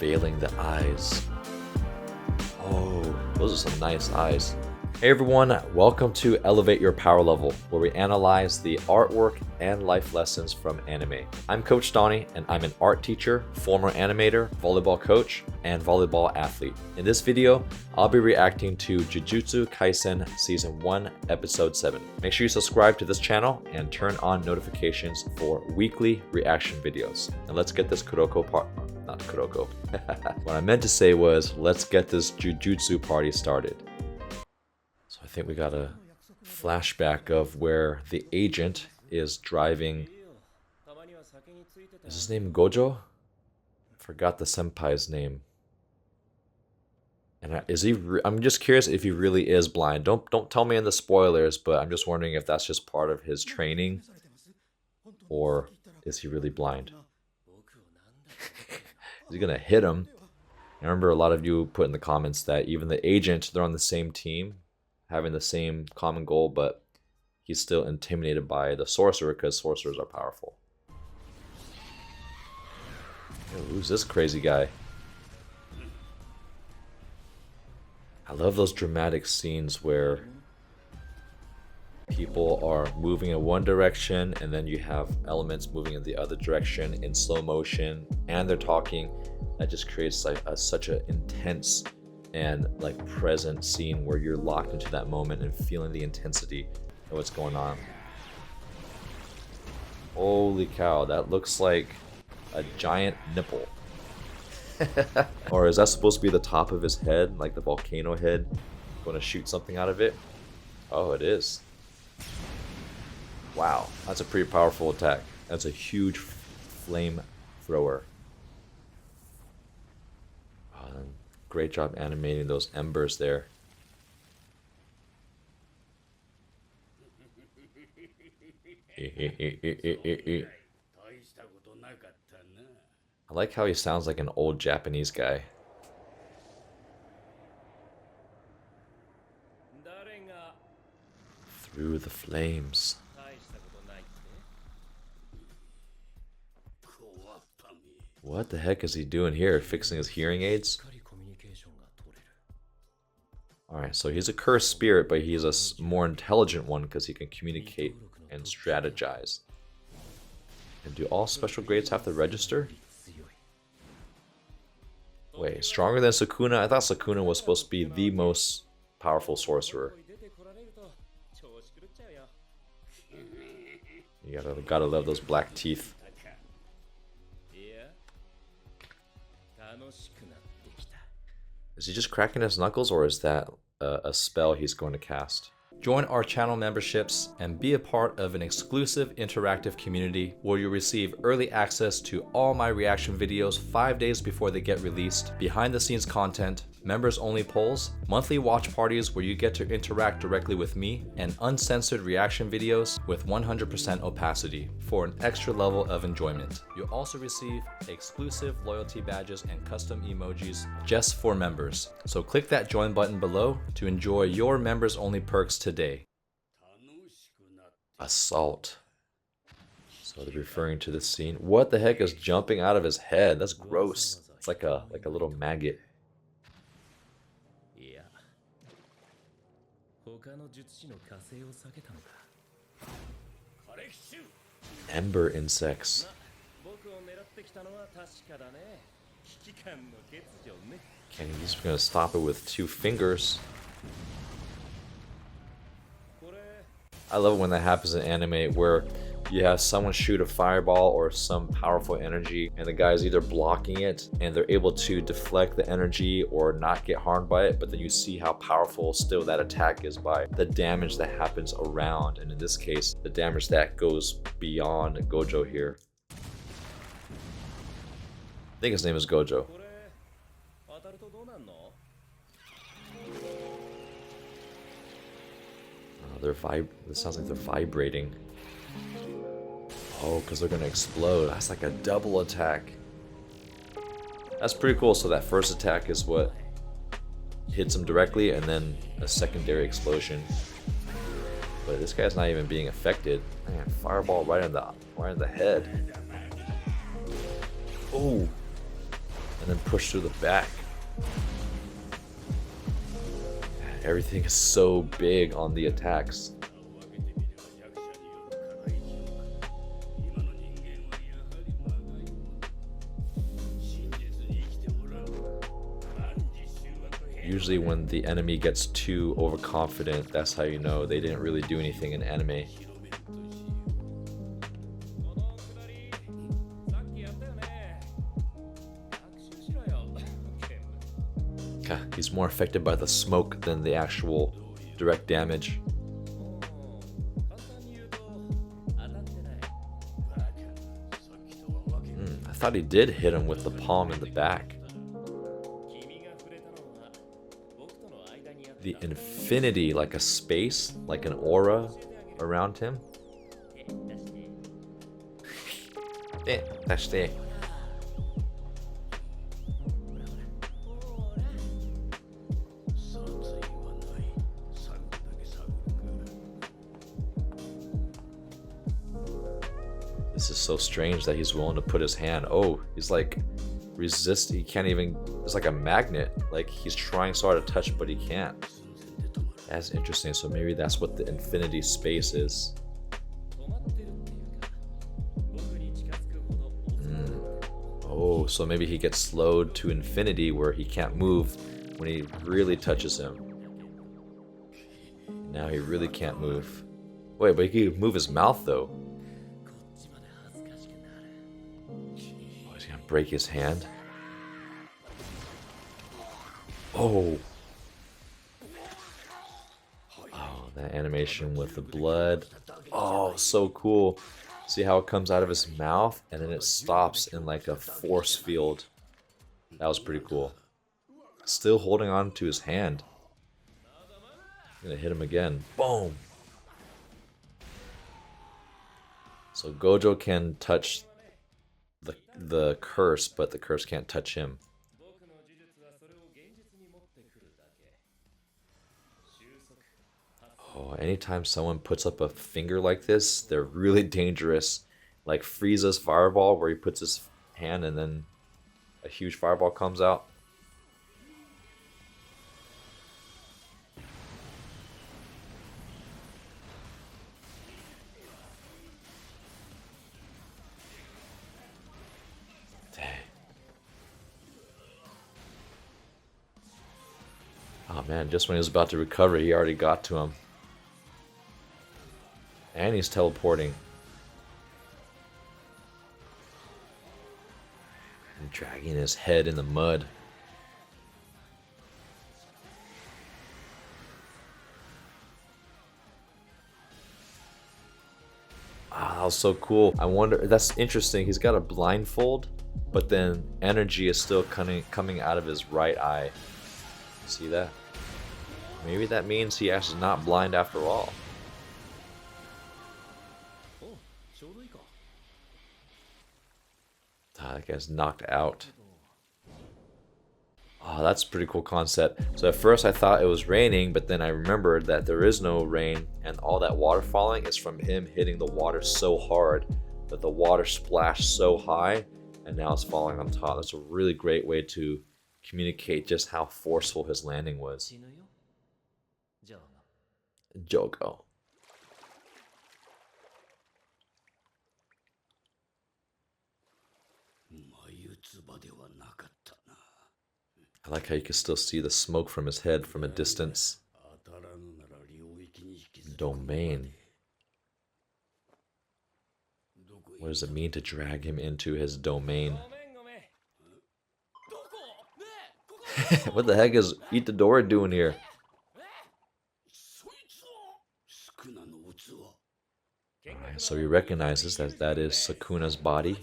Unveiling the eyes. Oh, those are some nice eyes. Hey everyone, welcome to Elevate Your Power Level, where we analyze the artwork and life lessons from anime. I'm Coach Donnie, and I'm an art teacher, former animator, volleyball coach, and volleyball athlete. In this video, I'll be reacting to JUJUTSU KAISEN Season 1, Episode 7. Make sure you subscribe to this channel and turn on notifications for weekly reaction videos. And let's get this Kuroko part. Not Kuroko. What I meant to say was, let's get this JUJUTSU party started. So I think we got a flashback of where the agent is driving. Is his name Gojo? I forgot the senpai's name. And is he? I'm just curious if he really is blind. Don't tell me in the spoilers, but I'm just wondering if that's just part of his training, or is he really blind? Is he gonna hit him? I remember a lot of you put in the comments that even the agent, they're on the same team, having the same common goal, but he's still intimidated by the sorcerer because sorcerers are powerful. Yo, who's this crazy guy? I love those dramatic scenes where people are moving in one direction and then you have elements moving in the other direction in slow motion, and they're talking. That just creates like such an intense and like present scene where you're locked into that moment and feeling the intensity of what's going on. Holy cow, that looks like a giant nipple. Or is that supposed to be the top of his head, like the volcano head? Going to shoot something out of it? Oh, it is. Wow, that's a pretty powerful attack. That's a huge flame thrower. Great job animating those embers there. I like how he sounds like an old Japanese guy. Through the flames. What the heck is he doing here? Fixing his hearing aids? Alright, so he's a cursed spirit, but he's a more intelligent one because he can communicate and strategize. And do all special grades have to register? Wait, stronger than Sukuna? I thought Sukuna was supposed to be the most powerful sorcerer. You gotta love those black teeth. Is he just cracking his knuckles, or is that a spell he's going to cast? Join our channel memberships and be a part of an exclusive interactive community where you'll receive early access to all my reaction videos 5 days before they get released, behind the scenes content, members only polls, monthly watch parties where you get to interact directly with me, and uncensored reaction videos with 100% opacity for an extra level of enjoyment. You'll also receive exclusive loyalty badges and custom emojis just for members. So click that join button below to enjoy your members only perks today. Assault. So they're referring to this scene. What the heck is jumping out of his head? That's gross. It's like a little maggot. Ember insects. Okay, he's gonna stop it with 2 fingers. I love it when that happens in anime where you have someone shoot a fireball or some powerful energy and the guy's either blocking it and they're able to deflect the energy or not get harmed by it, but then you see how powerful still that attack is by the damage that happens around, and in this case the damage that goes beyond Gojo here. I think his name is Gojo. It sounds like they're vibrating. Oh, because they're gonna explode. That's like a double attack. That's pretty cool. So that first attack is what hits him directly, and then a secondary explosion. But this guy's not even being affected. Man, fireball right in the head. Oh, and then push through the back. Everything is so big on the attacks. Usually when the enemy gets too overconfident, that's how you know they didn't really do anything in anime. He's more affected by the smoke than the actual direct damage. I thought he did hit him with the palm in the back. The infinity, like a space, like an aura around him. That's it. This is so strange that he's willing to put his hand. Oh, he's like resist. He can't even. It's like a magnet. Like he's trying so hard to touch, but he can't. That's interesting. So maybe that's what the infinity space is. Oh, so maybe he gets slowed to infinity where he can't move when he really touches him. Now he really can't move. Wait, but he can move his mouth though. Oh, he's gonna break his hand. Oh. Oh, that animation with the blood. Oh, so cool. See how it comes out of his mouth and then it stops in like a force field. That was pretty cool. Still holding on to his hand. I'm gonna hit him again. Boom. So Gojo can touch the curse, but the curse can't touch him. Oh, anytime someone puts up a finger like this, they're really dangerous. Like Frieza's fireball, where he puts his hand and then a huge fireball comes out. Dang. Oh man, just when he was about to recover, he already got to him. And he's teleporting. And dragging his head in the mud. Ah, that was so cool. I wonder, that's interesting. He's got a blindfold, but then energy is still coming out of his right eye. See that? Maybe that means he actually not blind after all. That guy's knocked out. Oh, that's a pretty cool concept. So at first I thought it was raining, but then I remembered that there is no rain, and all that water falling is from him hitting the water so hard that the water splashed so high, and now it's falling on top. That's a really great way to communicate just how forceful his landing was. Jogo. I like how you can still see the smoke from his head from a distance. Domain. What does it mean to drag him into his domain? What the heck is Itadori doing here? Alright, so he recognizes that that is Sukuna's body.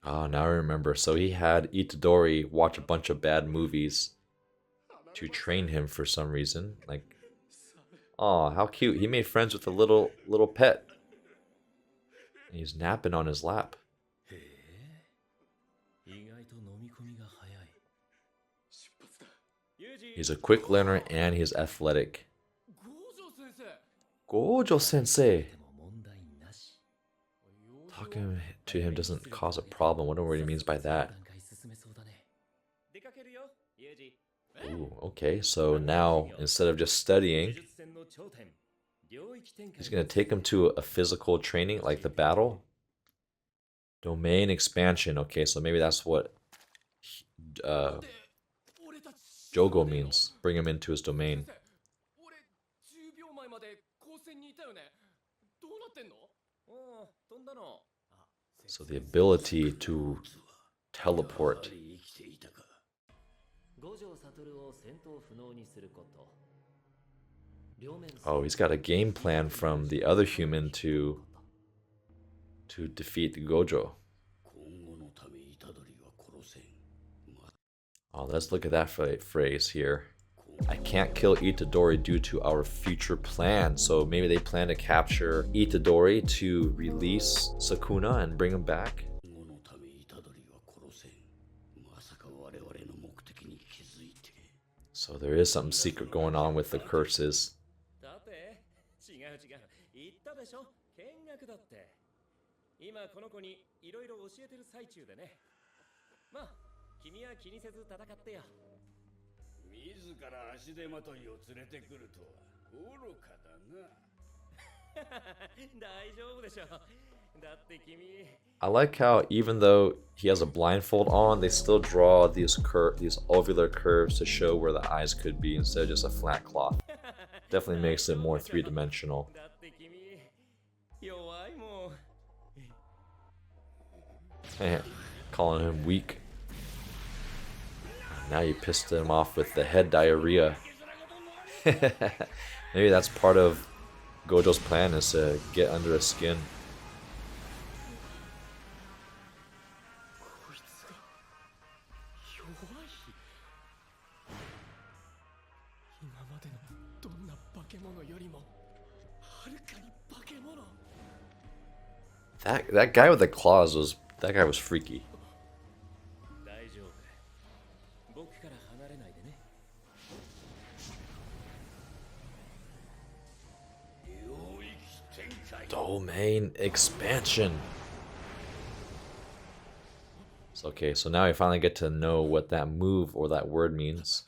Oh, now I remember. So he had Itadori watch a bunch of bad movies to train him for some reason. Like, oh, how cute. He made friends with a little pet. And he's napping on his lap. He's a quick learner and he's athletic. Gojo sensei. Talking to him doesn't cause a problem. I wonder what he means by that. Ooh, okay, so now instead of just studying, he's gonna take him to a physical training like the battle. Domain expansion. Okay, so maybe that's what Jogo means. Bring him into his domain. So the ability to teleport. Oh, he's got a game plan from the other human to defeat Gojo. Oh, let's look at that phrase here. I can't kill Itadori due to our future plan. So maybe they plan to capture Itadori to release Sukuna and bring him back. So there is something secret going on with the curses. I like how even though he has a blindfold on, they still draw these ovular curves to show where the eyes could be instead of just a flat cloth. Definitely makes it more three-dimensional. Calling him weak. Now you pissed him off with the head diarrhea. Maybe that's part of Gojo's plan, is to get under his skin. That guy with the claws was freaky. Domain expansion. So, okay, so now we finally get to know what that move or that word means.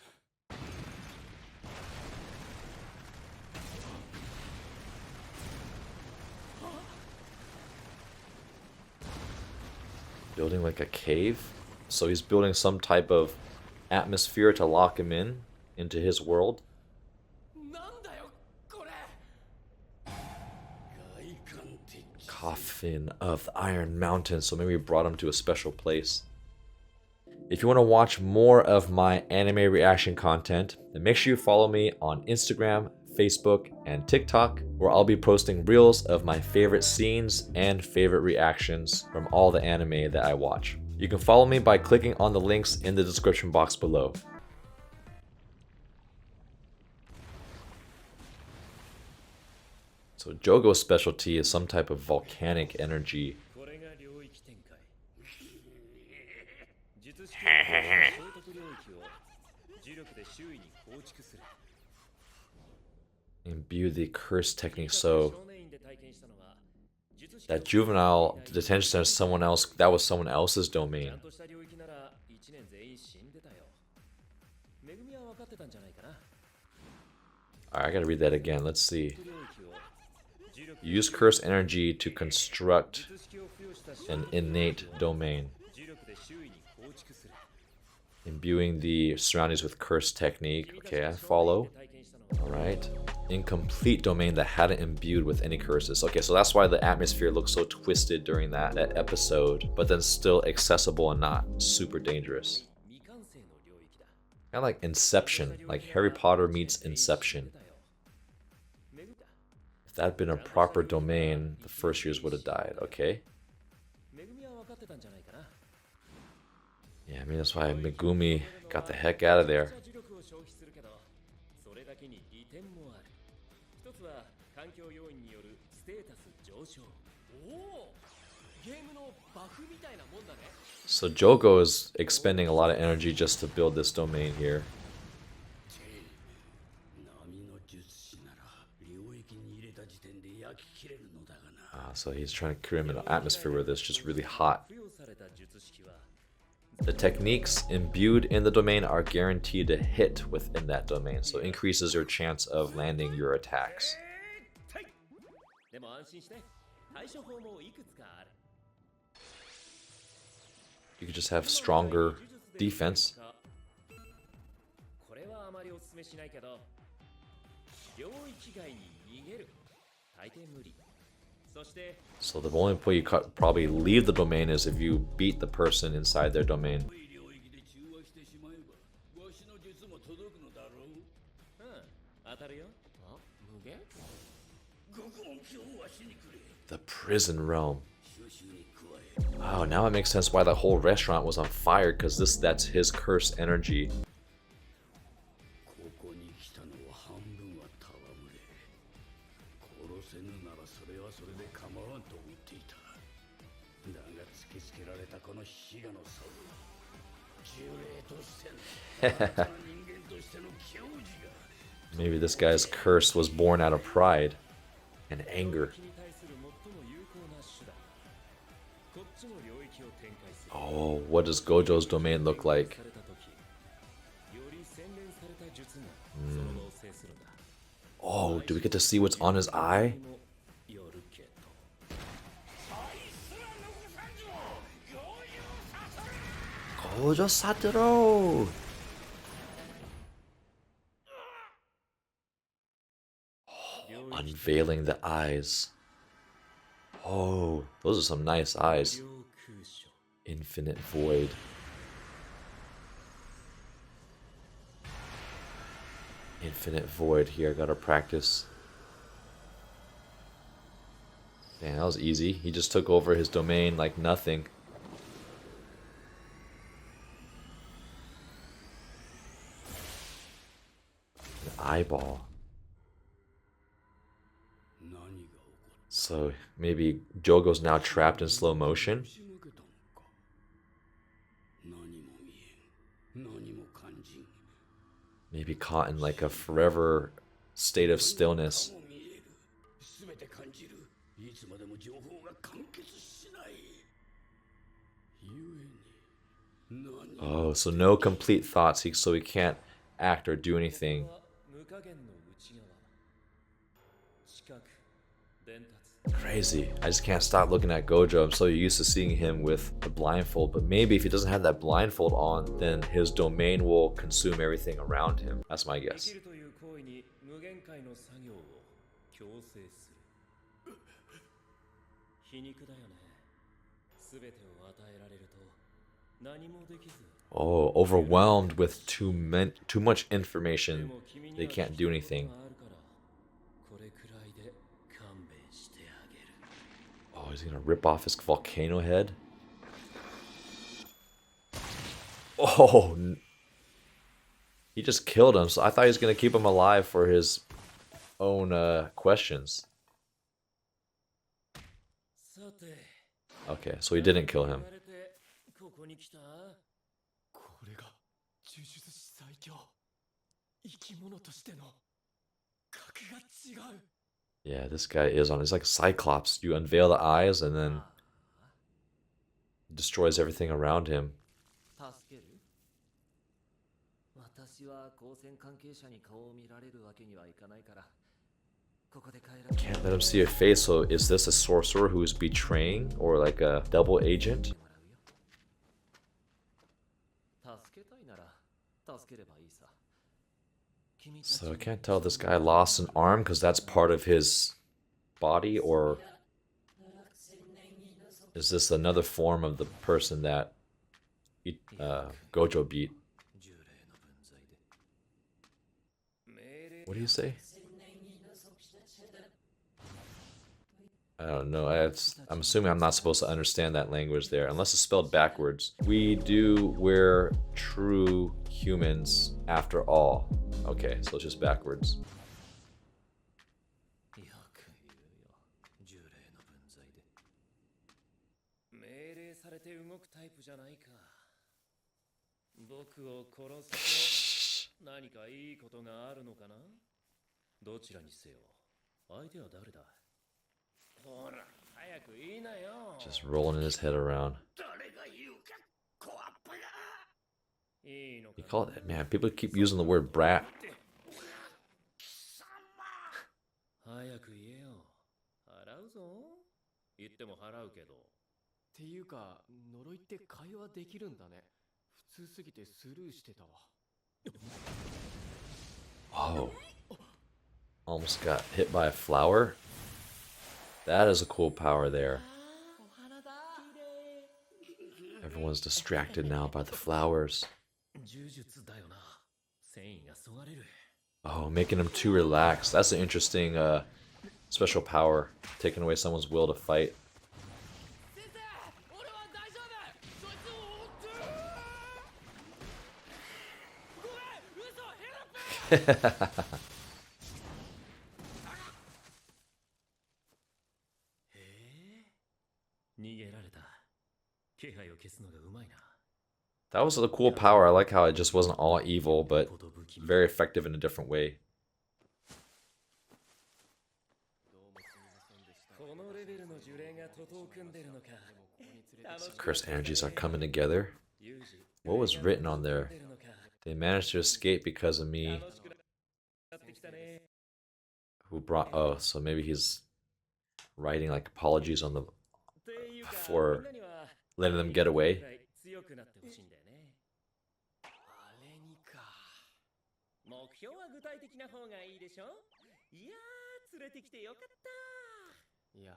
Building like a cave. So he's building some type of atmosphere to lock him into his world. Coffin of the Iron Mountain. So maybe we brought him to a special place. If you want to watch more of my anime reaction content, then make sure you follow me on Instagram, Facebook, and TikTok, where I'll be posting reels of my favorite scenes and favorite reactions from all the anime that I watch. You can follow me by clicking on the links in the description box below. So Jogo's specialty is some type of volcanic energy. Imbue the curse technique. So that juvenile detention center is someone else. That was someone else's domain. Alright, I gotta read that again. Let's see. Use curse energy to construct an innate domain. Imbuing the surroundings with curse technique. Okay, I follow. Alright. Incomplete domain that hadn't imbued with any curses. Okay, so that's why the atmosphere looks so twisted during that episode, but then still accessible and not super dangerous. Kind of like Inception, like Harry Potter meets Inception. If that had been a proper domain, the first years would have died. Okay. Yeah, I mean, that's why Megumi got the heck out of there. So Jogo is expending a lot of energy just to build this domain here. So he's trying to create an atmosphere where it's just really hot. The techniques imbued in the domain are guaranteed to hit within that domain, so increases your chance of landing your attacks. You could just have stronger defense. So the only way you probably leave the domain is if you beat the person inside their domain. The prison realm. Oh, now it makes sense why the whole restaurant was on fire, because that's his cursed energy. Maybe this guy's curse was born out of pride and anger. Oh, what does Gojo's domain look like? Oh, do we get to see what's on his eye? Gojo Satoru! Oh, unveiling the eyes. Oh, those are some nice eyes. Infinite void. Infinite void here, gotta practice. Man, that was easy. He just took over his domain like nothing. An eyeball. So maybe Jogo's now trapped in slow motion. Maybe caught in like a forever state of stillness. Oh, so no complete thoughts, so he can't act or do anything. Crazy. I just can't stop looking at Gojo. I'm so used to seeing him with the blindfold, but maybe if he doesn't have that blindfold on, then his domain will consume everything around him. That's my guess. Oh, overwhelmed with too much information, they can't do anything. Oh, he's gonna rip off his volcano head. Oh, he just killed him. So I thought he was gonna keep him alive for his own questions. Okay, so he didn't kill him. Yeah, this guy is on. It's like Cyclops. You unveil the eyes and then destroys everything around him. Can't let him see your face, so is this a sorcerer who is betraying or like a double agent? So I can't tell if this guy lost an arm because that's part of his body, or is this another form of the person that Gojo beat? What do you say? I don't know. I'm assuming I'm not supposed to understand that language there, unless it's spelled backwards. We do wear true humans after all. Okay, so it's just backwards. Just rolling his head around. You call it, man, people keep using the word brat. 早く言えよ。払うぞ。言っても払うけど。っていうか、呪いって会話できるんだね。普通すぎてスルーしてたわ。Oh. Almost got hit by a flower. That is a cool power there. Everyone's distracted now by the flowers. Oh, making them too relaxed. That's an interesting special power. Taking away someone's will to fight. That was a cool power. I like how it just wasn't all evil, but very effective in a different way. So cursed energies are coming together. What was written on there? They managed to escape because of me. Who brought... Oh, so maybe he's writing like apologies on the... for letting them get away.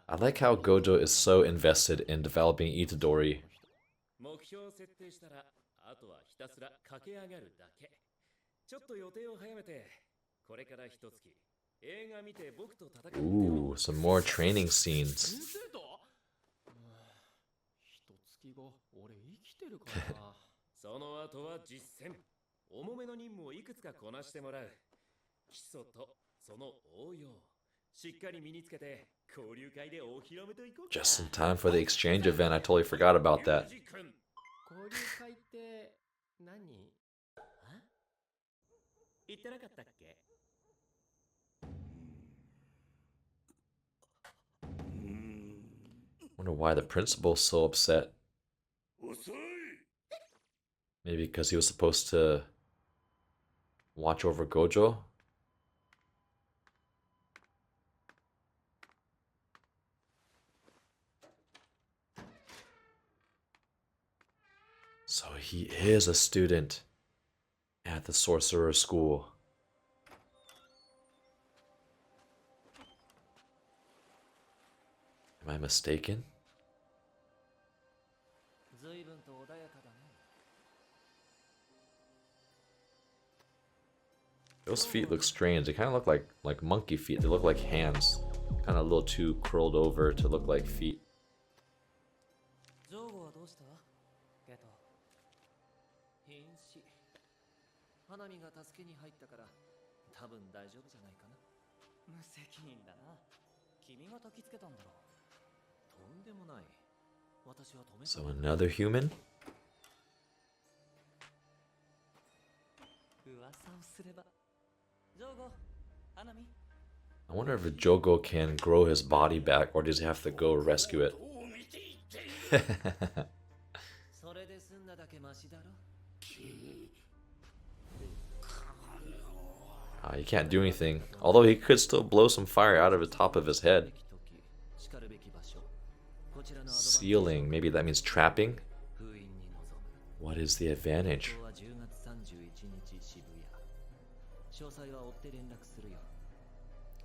I like how Gojo is so invested in developing Itadori. Ooh, some more training scenes. Just in time for the exchange event. I totally forgot about that. Wonder why the principal's so upset. Maybe because he was supposed to watch over Gojo? So he is a student at the sorcerer school. Am I mistaken? Those feet look strange. They kind of look like monkey feet. They look like hands. Kind of a little too curled over to look like feet. So another human? I wonder if Jogo can grow his body back, or does he have to go rescue it? He can't do anything, although he could still blow some fire out of the top of his head. Sealing, maybe that means trapping? What is the advantage?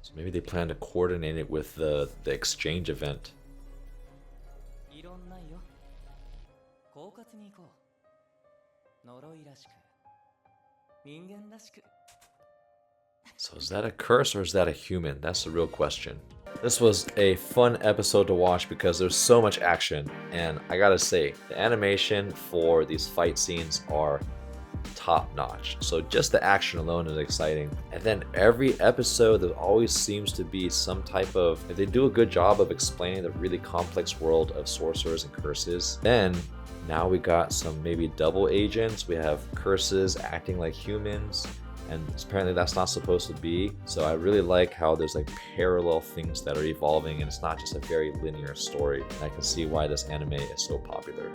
So maybe they plan to coordinate it with the exchange event. So is that a curse or is that a human? That's the real question. This was a fun episode to watch because there's so much action, and I gotta say, the animation for these fight scenes are top notch. So just the action alone is exciting. And then every episode there always seems to be some type of, if they do a good job of explaining the really complex world of sorcerers and curses, then now we got some maybe double agents. We have curses acting like humans, and apparently that's not supposed to be. So I really like how there's like parallel things that are evolving, and it's not just a very linear story. And I can see why this anime is so popular.